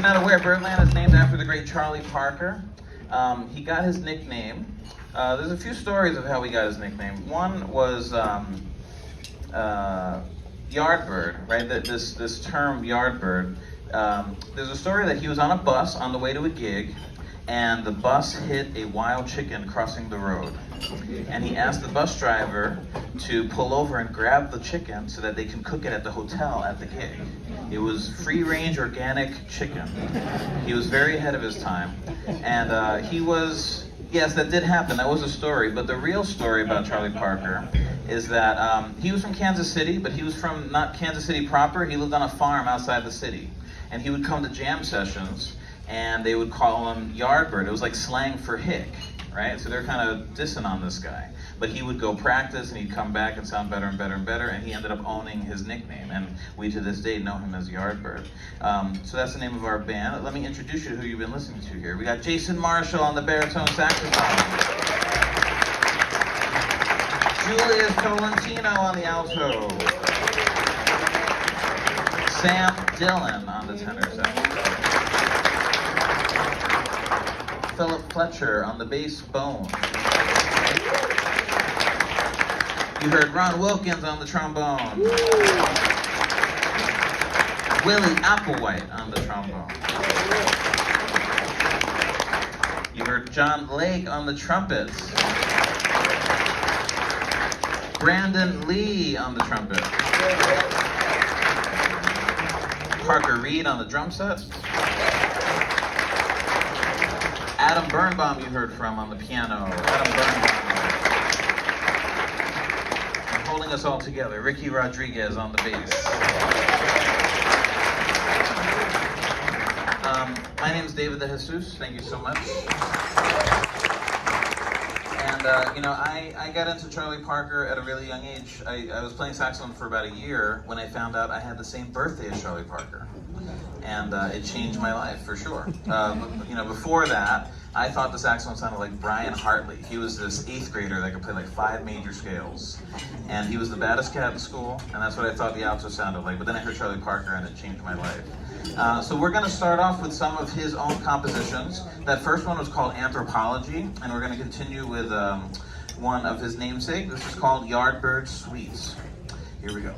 not aware, Birdland is named after the great Charlie Parker. He got his nickname. There's a few stories of how he got his nickname. One was Yardbird, right? This term Yardbird. There's a story that he was on a bus on the way to a gig, and the bus hit a wild chicken crossing the road. And he asked the bus driver to pull over and grab the chicken so that they can cook it at the hotel at the gig. It was free-range organic chicken. He was very ahead of his time. And he was, yes, that did happen. That was a story. But the real story about Charlie Parker is that he was from Kansas City, but he was from not Kansas City proper. He lived on a farm outside the city. And he would come to jam sessions, and they would call him Yardbird. It was like slang for hick, right? So they're kind of dissing on this guy. But he would go practice, and he'd come back and sound better and better and better, and he ended up owning his nickname. And we, to this day, know him as Yardbird. So that's the name of our band. Let me introduce you to who you've been listening to here. We got Jason Marshall on the baritone saxophone. Julius Tolentino on the alto. Sam Dillon on the tenor saxophone. Philip Fletcher on the bass bone. You heard Ron Wilkins on the trombone. Willie Applewhite on the trombone. You heard John Lake on the trumpets. Brandon Lee on the trumpet. Parker Reed on the drum set. Adam Birnbaum you heard from on the piano. Adam Birnbaum. And holding us all together, Ricky Rodriguez on the bass. My name is David De Jesus. Thank you so much. And I got into Charlie Parker at a really young age. I was playing saxophone for about a year when I found out I had the same birthday as Charlie Parker. And it changed my life for sure. Before that, I thought the saxophone sounded like Brian Hartley. He was this 8th grader that could play like 5 major scales. And he was the baddest cat in school, and that's what I thought the alto sounded like. But then I heard Charlie Parker and it changed my life. So we're gonna start off with some of his own compositions. That first one was called Anthropology, and we're gonna continue with one of his namesake. This is called Yardbird Suites. Here we go.